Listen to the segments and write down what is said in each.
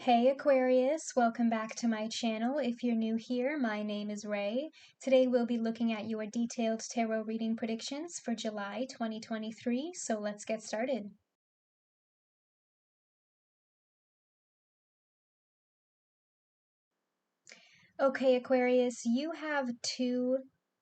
Hey Aquarius, welcome back to my channel. If you're new here, my name is Ray. Today we'll be looking at your detailed tarot reading predictions for July 2023, so let's get started. Okay Aquarius, you have two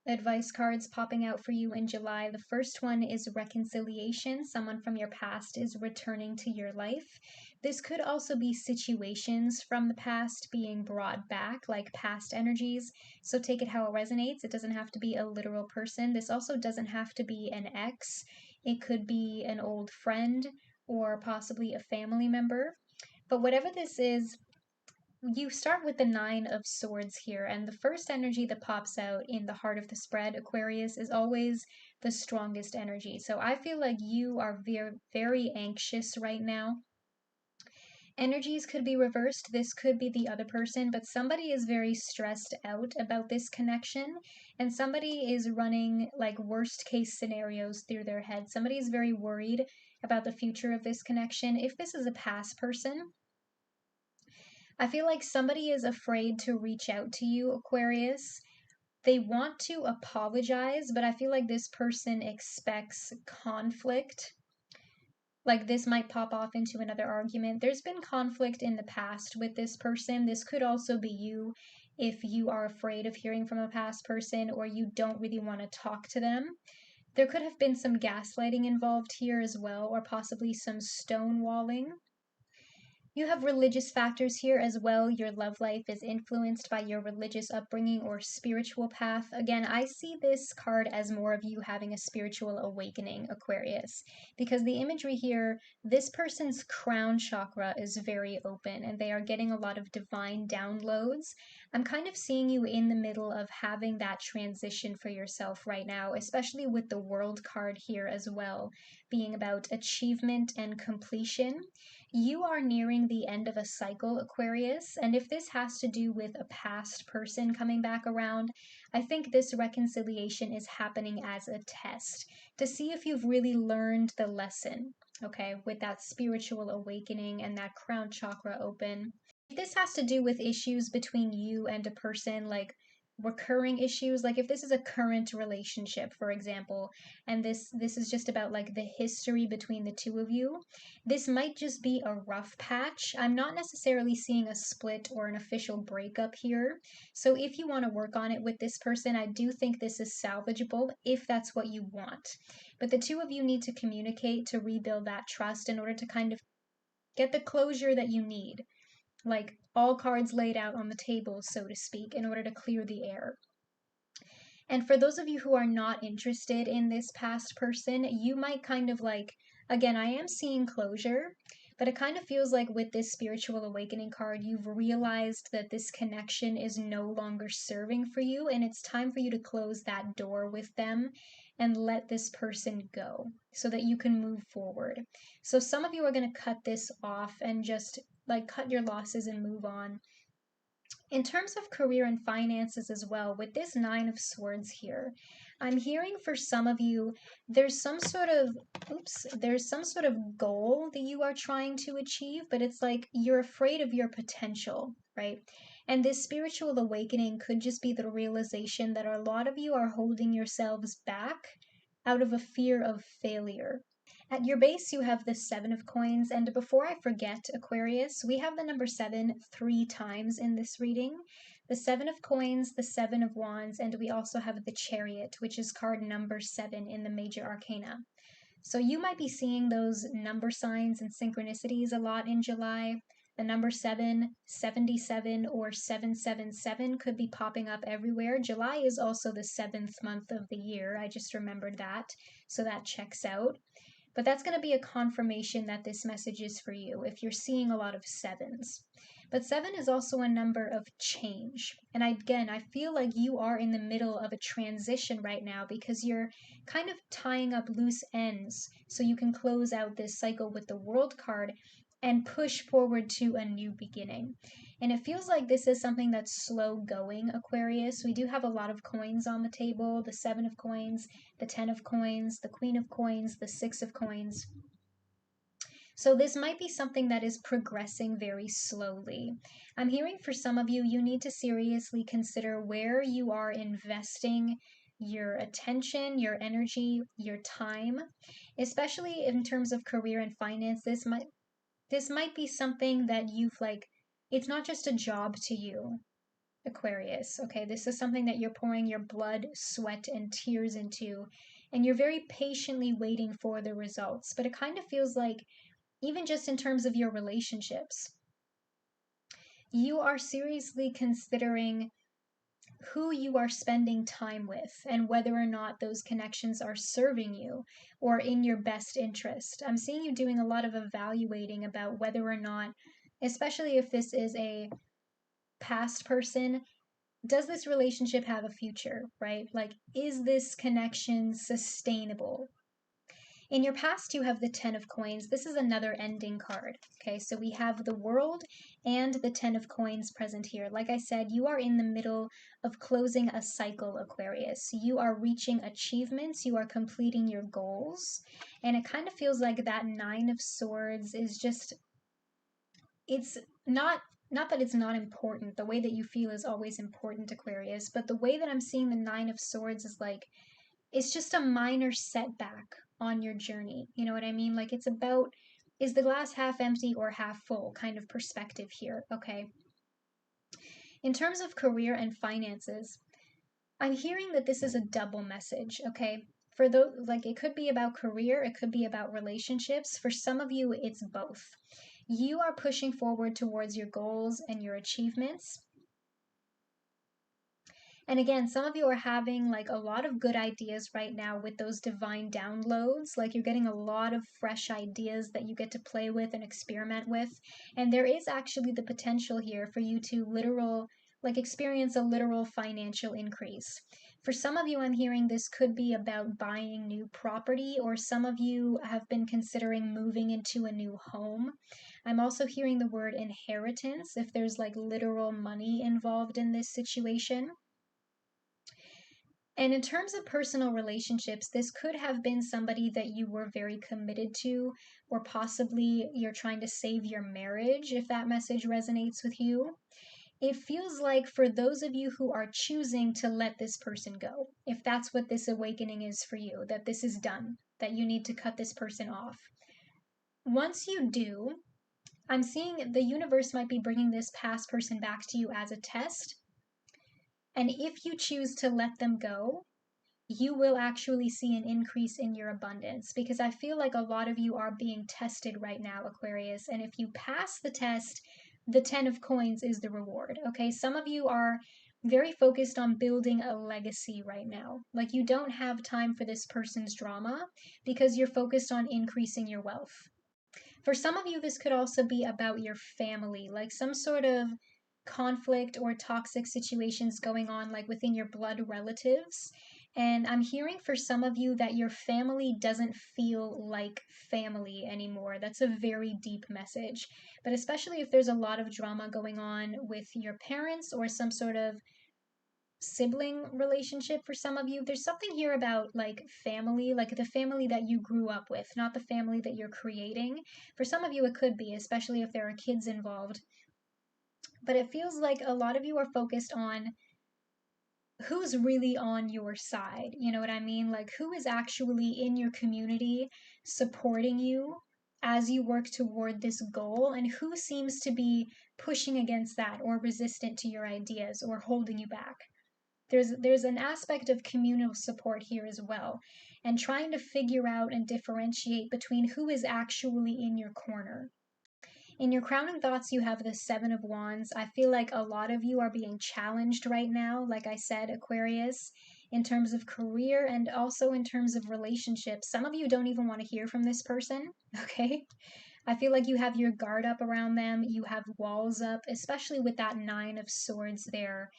advice cards popping out for you in July. The first one is reconciliation. Someone from your past is returning to your life. This could also be situations from the past being brought back, like past energies. So take it how it resonates. It doesn't have to be a literal person. This also doesn't have to be an ex. It could be an old friend or possibly a family member. But whatever this is, you start with the Nine of Swords here, and the first energy that pops out in the heart of the spread, Aquarius, is always the strongest energy. So I feel like you are very, very anxious right now. Energies could be reversed. This could be the other person, but somebody is very stressed out about this connection, and somebody is running like worst case scenarios through their head. Somebody is very worried about the future of this connection. If this is a past person, I feel like somebody is afraid to reach out to you, Aquarius. They want to apologize, but I feel like this person expects conflict. Like this might pop off into another argument. There's been conflict in the past with this person. This could also be you if you are afraid of hearing from a past person or you don't really want to talk to them. There could have been some gaslighting involved here as well, or possibly some stonewalling. You have religious factors here as well. Your love life is influenced by your religious upbringing or spiritual path. Again, I see this card as more of you having a spiritual awakening, Aquarius, because the imagery here, this person's crown chakra is very open and they are getting a lot of divine downloads. I'm kind of seeing you in the middle of having that transition for yourself right now, especially with the World card here as well, being about achievement and completion. You are nearing the end of a cycle, Aquarius, and if this has to do with a past person coming back around, I think this reconciliation is happening as a test to see if you've really learned the lesson, okay, with that spiritual awakening and that crown chakra open. If this has to do with issues between you and a person, like recurring issues, like if this is a current relationship, for example, and this is just about like the history between the two of you, this might just be a rough patch. I'm not necessarily seeing a split or an official breakup here. So if you want to work on it with this person, I do think this is salvageable if that's what you want. But the two of you need to communicate to rebuild that trust in order to kind of get the closure that you need, like all cards laid out on the table, so to speak, in order to clear the air. And for those of you who are not interested in this past person, you might kind of like, again, I am seeing closure, but it kind of feels like with this spiritual awakening card, you've realized that this connection is no longer serving for you, and it's time for you to close that door with them and let this person go so that you can move forward. So some of you are going to cut this off and just like cut your losses and move on. In terms of career and finances as well, with this Nine of Swords here, I'm hearing for some of you, there's some sort of, there's some sort of goal that you are trying to achieve, but it's like you're afraid of your potential, right? And this spiritual awakening could just be the realization that a lot of you are holding yourselves back out of a fear of failure. At your base, you have the Seven of Coins, and before I forget, Aquarius, we have the number 7 3 times in this reading. The Seven of Coins, the Seven of Wands, and we also have the Chariot, which is card number 7 in the Major Arcana. So you might be seeing those number signs and synchronicities a lot in July. The number 7, 77, or 777 could be popping up everywhere. July is also the 7th month of the year. I just remembered that, so that checks out. But that's going to be a confirmation that this message is for you if you're seeing a lot of sevens. But 7 is also a number of change. And again, I feel like you are in the middle of a transition right now because you're kind of tying up loose ends so you can close out this cycle with the World card and push forward to a new beginning. And it feels like this is something that's slow going, Aquarius. We do have a lot of coins on the table, the 7 of coins, the 10 of coins, the Queen of coins, the 6 of coins. So this might be something that is progressing very slowly. I'm hearing for some of you, you need to seriously consider where you are investing your attention, your energy, your time, especially in terms of career and finance. This might be something that you've like, it's not just a job to you, Aquarius. Okay, this is something that you're pouring your blood, sweat, and tears into, and you're very patiently waiting for the results. But it kind of feels like, even just in terms of your relationships, you are seriously considering who you are spending time with and whether or not those connections are serving you or in your best interest. I'm seeing you doing a lot of evaluating about whether or not, especially if this is a past person, does this relationship have a future, right? Like, is this connection sustainable? In your past, you have the 10 of coins. This is another ending card. Okay, so we have the world and the 10 of coins present here. Like I said, you are in the middle of closing a cycle, Aquarius. You are reaching achievements, you are completing your goals, and it kind of feels like that 9 of swords is just, it's not that it's not important. The way that you feel is always important, Aquarius, but the way that I'm seeing the 9 of swords is like, it's just a minor setback on your journey. You know what I mean? Like, it's about, is the glass half empty or half full kind of perspective here, okay? In terms of career and finances, I'm hearing that this is a double message, okay? For those, like, it could be about career, it could be about relationships. For some of you, it's both. You are pushing forward towards your goals and your achievements. And again, some of you are having like a lot of good ideas right now with those divine downloads. Like, you're getting a lot of fresh ideas that you get to play with and experiment with. And there is actually the potential here for you to experience a literal financial increase. For some of you, I'm hearing this could be about buying new property, or some of you have been considering moving into a new home. I'm also hearing the word inheritance, if there's like literal money involved in this situation. And in terms of personal relationships, this could have been somebody that you were very committed to, or possibly you're trying to save your marriage, if that message resonates with you. It feels like for those of you who are choosing to let this person go, if that's what this awakening is for you, that this is done, that you need to cut this person off. Once you do, I'm seeing the universe might be bringing this past person back to you as a test. And if you choose to let them go, you will actually see an increase in your abundance, because I feel like a lot of you are being tested right now, Aquarius. And if you pass the test, the 10 of coins is the reward. Okay, some of you are very focused on building a legacy right now. Like, you don't have time for this person's drama because you're focused on increasing your wealth. For some of you, this could also be about your family, like some sort of conflict or toxic situations going on, like within your blood relatives. And I'm hearing for some of you that your family doesn't feel like family anymore. That's a very deep message. But especially if there's a lot of drama going on with your parents or some sort of sibling relationship for some of you, there's something here about like family, like the family that you grew up with, not the family that you're creating. For some of you, it could be, especially if there are kids involved. But it feels like a lot of you are focused on who's really on your side. You know what I mean? Like, who is actually in your community supporting you as you work toward this goal, and who seems to be pushing against that or resistant to your ideas or holding you back. There's an aspect of communal support here as well, and trying to figure out and differentiate between who is actually in your corner. In your crowning thoughts, you have the 7 of Wands. I feel like a lot of you are being challenged right now, like I said, Aquarius, in terms of career and also in terms of relationships. Some of you don't even want to hear from this person, okay? I feel like you have your guard up around them, you have walls up, especially with that 9 of Swords there.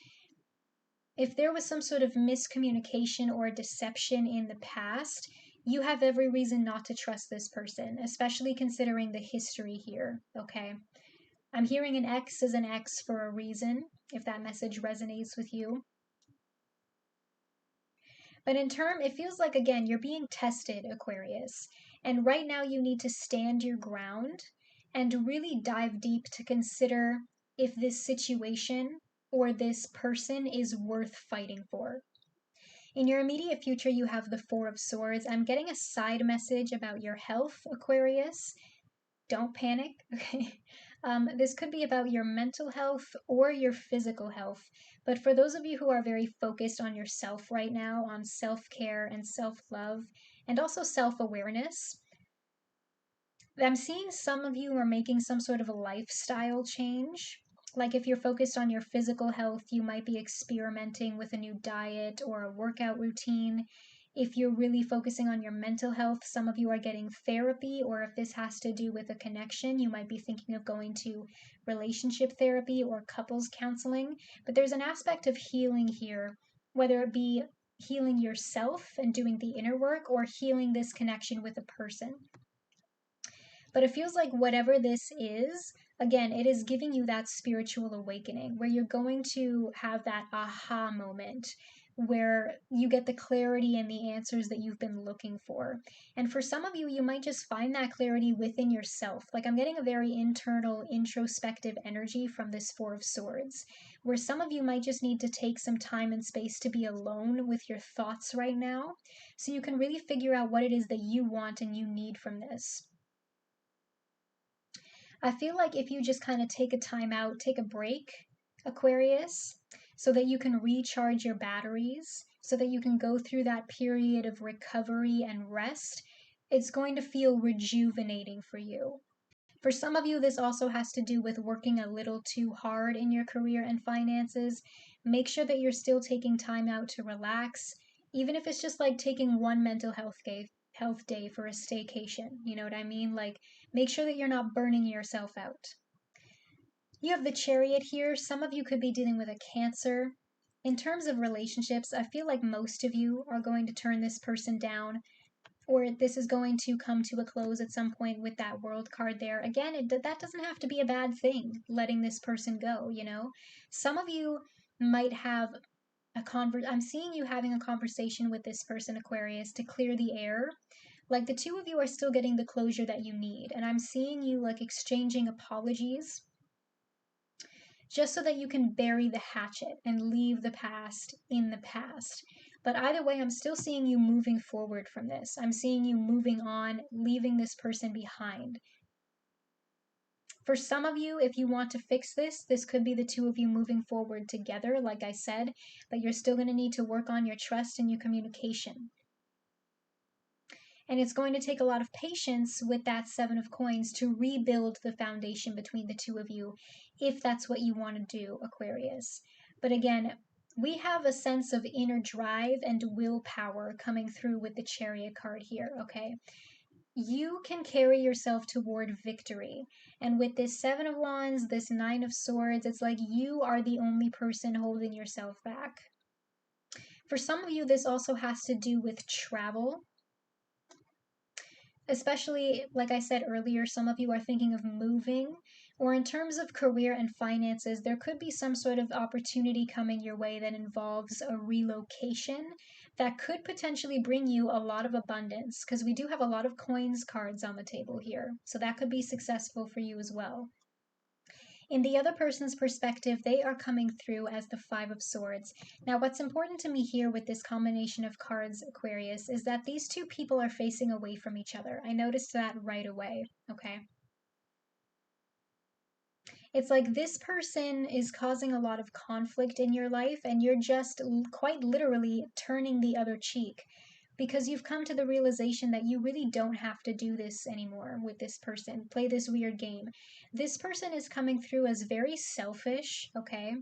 If there was some sort of miscommunication or deception in the past, you have every reason not to trust this person, especially considering the history here, okay? I'm hearing an X is an X for a reason, if that message resonates with you. But it feels like, again, you're being tested, Aquarius. And right now, you need to stand your ground and really dive deep to consider if this situation or this person is worth fighting for. In your immediate future, you have the Four of Swords. I'm getting a side message about your health, Aquarius. Don't panic, okay? This could be about your mental health or your physical health. But for those of you who are very focused on yourself right now, on self care and self love, and also self awareness, I'm seeing some of you are making some sort of a lifestyle change. Like if you're focused on your physical health, you might be experimenting with a new diet or a workout routine. If you're really focusing on your mental health, some of you are getting therapy, or if this has to do with a connection, you might be thinking of going to relationship therapy or couples counseling. But there's an aspect of healing here, whether it be healing yourself and doing the inner work or healing this connection with a person. But it feels like whatever this is, again, it is giving you that spiritual awakening where you're going to have that aha moment where you get the clarity and the answers that you've been looking for. And for some of you, you might just find that clarity within yourself. Like I'm getting a very internal, introspective energy from this Four of Swords, where some of you might just need to take some time and space to be alone with your thoughts right now so you can really figure out what it is that you want and you need from this. I feel like if you just kind of take a time out, take a break, Aquarius, so that you can recharge your batteries, so that you can go through that period of recovery and rest, it's going to feel rejuvenating for you. For some of you, this also has to do with working a little too hard in your career and finances. Make sure that you're still taking time out to relax, even if it's just like taking one mental health day for a staycation. You know what I mean? Like, make sure that you're not burning yourself out. You have the Chariot here. Some of you could be dealing with a Cancer. In terms of relationships, I feel like most of you are going to turn this person down, or this is going to come to a close at some point with that World card there. Again, that doesn't have to be a bad thing, letting this person go, you know? Some of you might have I'm seeing you having a conversation with this person, Aquarius, to clear the air. Like the two of you are still getting the closure that you need, and I'm seeing you like exchanging apologies just so that you can bury the hatchet and leave the past in the past. But either way, I'm still seeing you moving forward from this. I'm seeing you moving on, leaving this person behind. For some of you, if you want to fix this could be the two of you moving forward together, like I said, but you're still going to need to work on your trust and your communication. And it's going to take a lot of patience with that Seven of Coins to rebuild the foundation between the two of you, if that's what you want to do, Aquarius. But again, we have a sense of inner drive and willpower coming through with the Chariot card here, okay? You can carry yourself toward victory. And with this Seven of Wands, this Nine of Swords, it's like you are the only person holding yourself back. For some of you, this also has to do with travel. Especially, like I said earlier, some of you are thinking of moving, or in terms of career and finances, there could be some sort of opportunity coming your way that involves a relocation that could potentially bring you a lot of abundance, because we do have a lot of coins cards on the table here. So that could be successful for you as well. In the other person's perspective, they are coming through as the Five of Swords. Now, what's important to me here with this combination of cards, Aquarius, is that these two people are facing away from each other. I noticed that right away, okay? It's like this person is causing a lot of conflict in your life, and you're just quite literally turning the other cheek because you've come to the realization that you really don't have to do this anymore with this person, play this weird game. This person is coming through as very selfish, okay?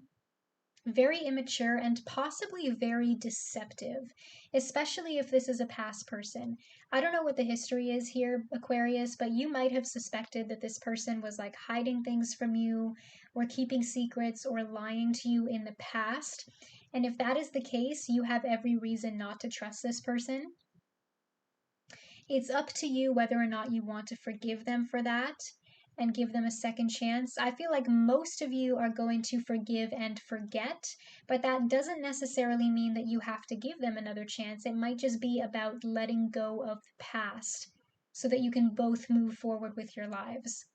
Very immature and possibly very deceptive, especially if this is a past person. I don't know what the history is here, Aquarius, but you might have suspected that this person was like hiding things from you or keeping secrets or lying to you in the past. And if that is the case, you have every reason not to trust this person. It's up to you whether or not you want to forgive them for that and give them a second chance. I feel like most of you are going to forgive and forget, but that doesn't necessarily mean that you have to give them another chance. It might just be about letting go of the past so that you can both move forward with your lives.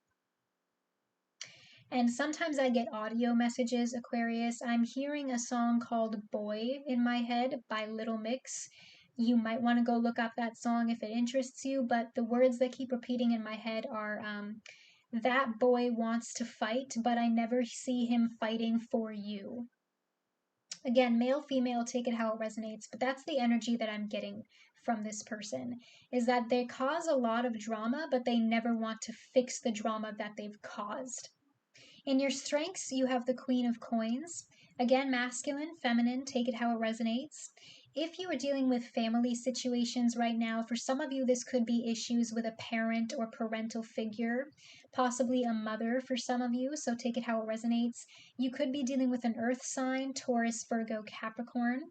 And sometimes I get audio messages, Aquarius. I'm hearing a song called Boy in my head by Little Mix. You might want to go look up that song if it interests you, but the words that keep repeating in my head are that boy wants to fight, but I never see him fighting for you. Again, male, female, take it how it resonates, but that's the energy that I'm getting from this person, is that they cause a lot of drama, but they never want to fix the drama that they've caused. In your strengths, you have the Queen of Coins. Again, masculine, feminine, take it how it resonates. If you are dealing with family situations right now, for some of you, this could be issues with a parent or parental figure, possibly a mother for some of you, so take it how it resonates. You could be dealing with an earth sign, Taurus, Virgo, Capricorn.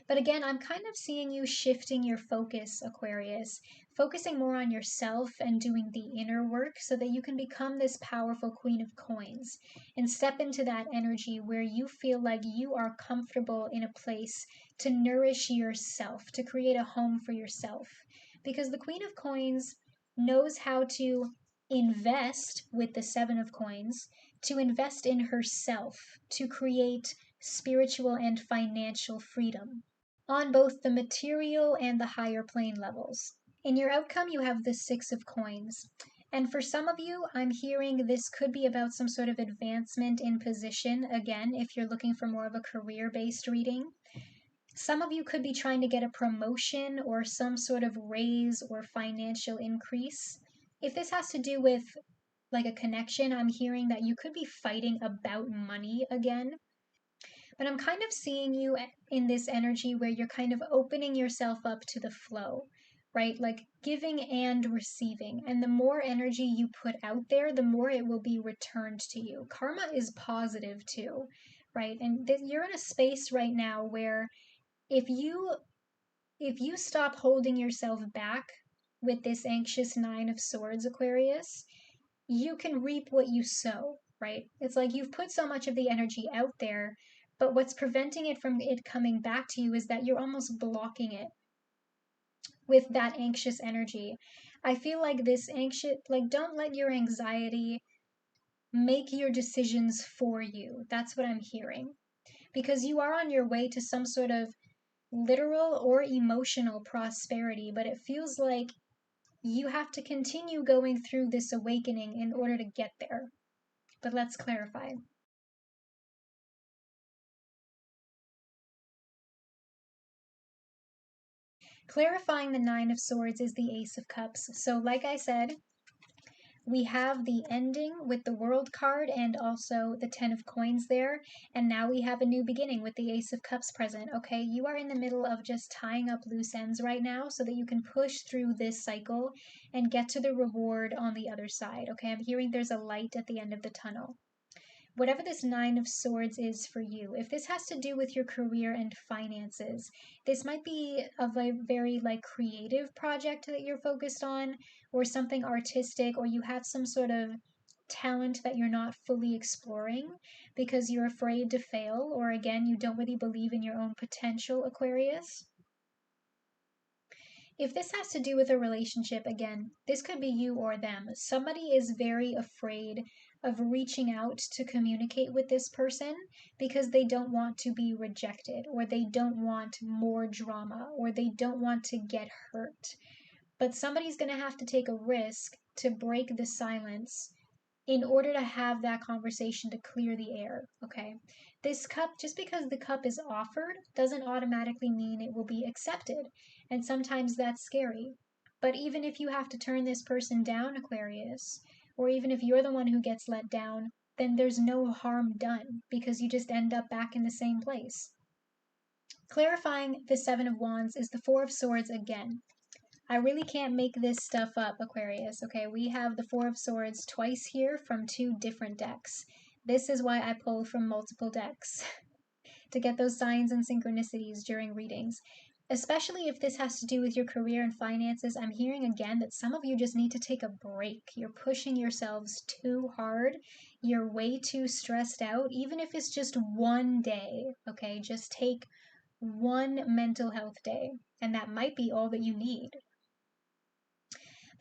But again, I'm kind of seeing you shifting your focus, Aquarius, focusing more on yourself and doing the inner work so that you can become this powerful Queen of Coins and step into that energy where you feel like you are comfortable in a place to nourish yourself, to create a home for yourself. Because the Queen of Coins knows how to invest with the Seven of Coins, to invest in herself, to create spiritual and financial freedom on both the material and the higher plane levels. In your outcome, you have the Six of Coins. And for some of you, I'm hearing this could be about some sort of advancement in position, again, if you're looking for more of a career-based reading. Some of you could be trying to get a promotion or some sort of raise or financial increase. If this has to do with like a connection, I'm hearing that you could be fighting about money again. But I'm kind of seeing you in this energy where you're kind of opening yourself up to the flow, right? Like giving and receiving. And the more energy you put out there, the more it will be returned to you. Karma is positive too, right? And you're in a space right now where if you stop holding yourself back with this anxious Nine of Swords, Aquarius, you can reap what you sow, right? It's like you've put so much of the energy out there, but what's preventing it from it coming back to you is that you're almost blocking it with that anxious energy. I feel like this anxious, like, don't let your anxiety make your decisions for you. That's what I'm hearing. Because you are on your way to some sort of literal or emotional prosperity, but it feels like you have to continue going through this awakening in order to get there. But let's clarify. Clarifying the Nine of Swords is the Ace of Cups. So like I said, we have the ending with the World card and also the Ten of Coins there. And now we have a new beginning with the Ace of Cups present. Okay, you are in the middle of just tying up loose ends right now so that you can push through this cycle and get to the reward on the other side. Okay, I'm hearing there's a light at the end of the tunnel. Whatever this Nine of Swords is for you, if this has to do with your career and finances, this might be a very like creative project that you're focused on, or something artistic, or you have some sort of talent that you're not fully exploring because you're afraid to fail, or again, you don't really believe in your own potential, Aquarius. If this has to do with a relationship, again, this could be you or them. Somebody is very afraid of reaching out to communicate with this person because they don't want to be rejected, or they don't want more drama, or they don't want to get hurt. But somebody's going to have to take a risk to break the silence in order to have that conversation to clear the air, okay? This cup, just because the cup is offered, doesn't automatically mean it will be accepted. And sometimes that's scary. But even if you have to turn this person down, Aquarius, or even if you're the one who gets let down, then there's no harm done because you just end up back in the same place. Clarifying the Seven of Wands is the Four of Swords again. I really can't make this stuff up, Aquarius, okay? We have the Four of Swords twice here from two different decks. This is why I pull from multiple decks to get those signs and synchronicities during readings. Especially if this has to do with your career and finances, I'm hearing again that some of you just need to take a break. You're pushing yourselves too hard. You're way too stressed out, even if it's just one day, okay? Just take one mental health day, and that might be all that you need.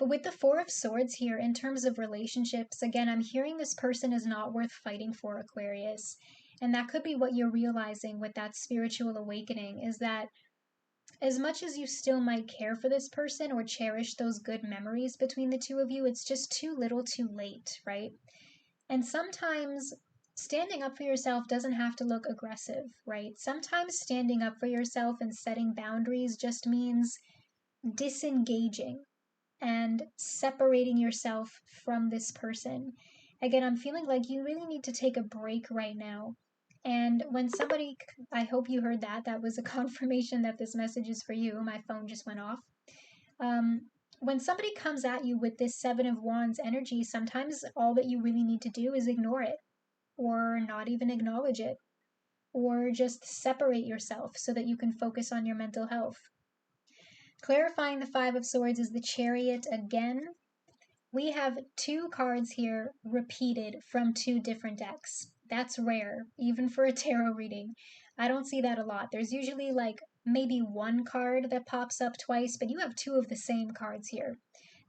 But with the Four of Swords here, in terms of relationships, again, I'm hearing this person is not worth fighting for, Aquarius. And that could be what you're realizing with that spiritual awakening, is that as much as you still might care for this person or cherish those good memories between the two of you, it's just too little too late, right? And sometimes standing up for yourself doesn't have to look aggressive, right? Sometimes standing up for yourself and setting boundaries just means disengaging and separating yourself from this person. Again, I'm feeling like you really need to take a break right now. And when somebody, I hope you heard that. That was a confirmation that this message is for you. My phone just went off. Um, when somebody comes at you with this Seven of Wands energy, sometimes all that you really need to do is ignore it, or not even acknowledge it, or just separate yourself so that you can focus on your mental health. Clarifying the Five of Swords is the Chariot again. We have two cards here repeated from two different decks. That's rare, even for a tarot reading. I don't see that a lot. There's usually like maybe one card that pops up twice, but you have two of the same cards here.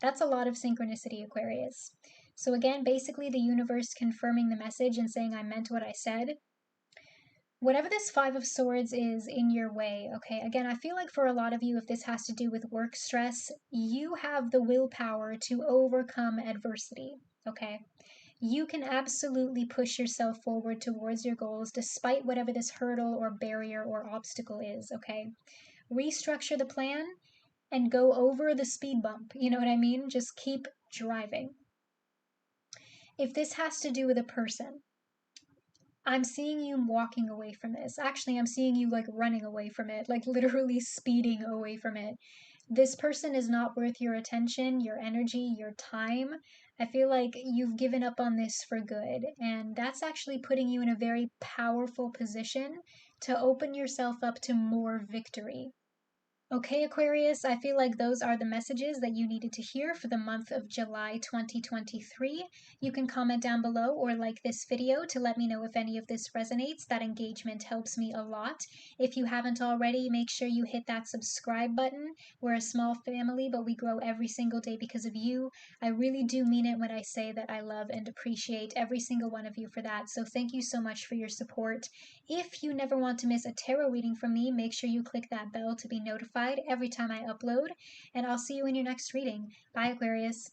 That's a lot of synchronicity, Aquarius. So again, basically the universe confirming the message and saying I meant what I said. Whatever this Five of Swords is in your way, okay, again, I feel like for a lot of you, if this has to do with work stress, you have the willpower to overcome adversity, okay? You can absolutely push yourself forward towards your goals despite whatever this hurdle or barrier or obstacle is, okay? Restructure the plan and go over the speed bump, you know what I mean? Just keep driving. If this has to do with a person, I'm seeing you walking away from this. Actually, I'm seeing you like running away from it, like literally speeding away from it. This person is not worth your attention, your energy, your time. I feel like you've given up on this for good, and that's actually putting you in a very powerful position to open yourself up to more victory. Okay, Aquarius, I feel like those are the messages that you needed to hear for the month of July 2023. You can comment down below or like this video to let me know if any of this resonates. That engagement helps me a lot. If you haven't already, make sure you hit that subscribe button. We're a small family, but we grow every single day because of you. I really do mean it when I say that I love and appreciate every single one of you for that. So thank you so much for your support. If you never want to miss a tarot reading from me, make sure you click that bell to be notified every time I upload, and I'll see you in your next reading. Bye, Aquarius.